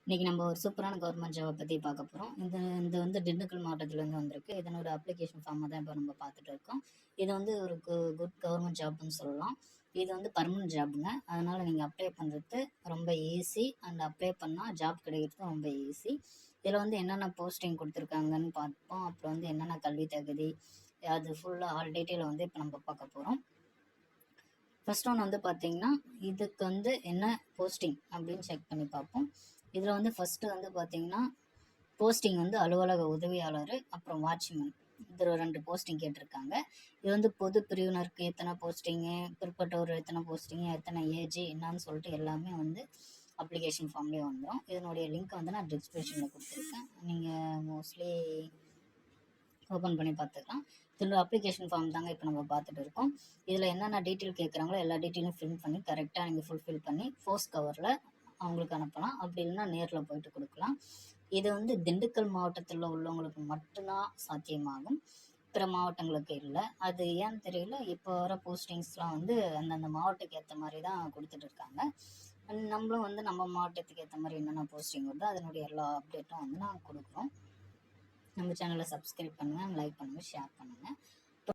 இன்னைக்கு நம்ம ஒரு சூப்பரான கவர்மெண்ட் ஜாபை பற்றி பார்க்க போகிறோம். இது வந்து திண்டுக்கல் மாவட்டத்துலேருந்து வந்திருக்கு. இதனோட அப்ளிகேஷன் ஃபார்மை தான் இப்போ நம்ம பார்த்துட்டு இருக்கோம். இது வந்து ஒரு குட் கவர்மெண்ட் ஜாப்னு சொல்லலாம். இது வந்து பர்மனன்ட் ஜாப்புங்க. அதனால் நீங்கள் அப்ளை பண்ணுறது ரொம்ப ஈஸி அண்ட் அப்ளை பண்ணால் ஜாப் கிடைக்கிறது ரொம்ப ஈஸி. இதில் வந்து என்னென்ன போஸ்டிங் கொடுத்துருக்காங்கன்னு பார்ப்போம். அப்புறம் வந்து என்னென்ன கல்வி தகுதி, அது ஃபுல்லாக ஆல் டீட்டெயிலை வந்து இப்போ நம்ம பார்க்க போகிறோம். ஃபர்ஸ்ட் ஒன் வந்து பார்த்தீங்கன்னா, இதுக்கு வந்து என்ன போஸ்டிங் அப்படின்னு செக் பண்ணி பார்ப்போம். இதில் வந்து ஃபஸ்ட்டு வந்து பார்த்தீங்கன்னா, போஸ்டிங் வந்து அலுவலக உதவியாளர், அப்புறம் வாட்ச்மேன். இதில் 2 போஸ்டிங் கேட்டிருக்காங்க. இது வந்து பொது பிரிவினருக்கு எத்தனை போஸ்டிங்கு, பிற்பட்டோர் எத்தனை போஸ்டிங்கு, எத்தனை ஏஜ் என்னன்னு சொல்லிட்டு எல்லாமே வந்து அப்ளிகேஷன் ஃபார்ம்லேயே வந்துடும். இதனுடைய லிங்க் வந்து நான் டிஸ்கிரிப்ஷனில் கொடுத்துருக்கேன். நீங்கள் மோஸ்ட்லி ஓப்பன் பண்ணி பார்த்துக்கலாம். இதில் அப்ளிகேஷன் ஃபார்ம் தாங்க இப்போ நம்ம பார்த்துட்டு இருக்கோம். இதில் என்னென்ன டீட்டெயில் கேட்குறாங்களோ எல்லா டீட்டெயிலும் ஃபில் பண்ணி கரெக்டாக நீங்கள் ஃபுல்ஃபில் பண்ணி போஸ்ட் கவரில் அவங்களுக்கு அனுப்பலாம். அப்படி இல்லைன்னா நேரில் போயிட்டு கொடுக்கலாம். இது வந்து திண்டுக்கல் மாவட்டத்தில் உள்ளவங்களுக்கு மட்டும்தான் சாத்தியமாகும். பிற மாவட்டங்களுக்கு இல்லை. அது ஏன்னு தெரியல. இப்போ வர போஸ்டிங்ஸ்லாம் வந்து அந்தந்த மாவட்டத்துக்கு ஏற்ற மாதிரி தான் கொடுத்துட்டு இருக்காங்க. நம்மளும் வந்து நம்ம மாவட்டத்துக்கு ஏற்ற மாதிரி என்னென்ன போஸ்டிங் வருதோ அதனுடைய எல்லா அப்டேட்டும் வந்து நான் கொடுக்குறோம். நம்ம சேனலை சப்ஸ்கிரைப் பண்ணுங்கள், லைக் பண்ணுங்கள், ஷேர் பண்ணுங்கள்.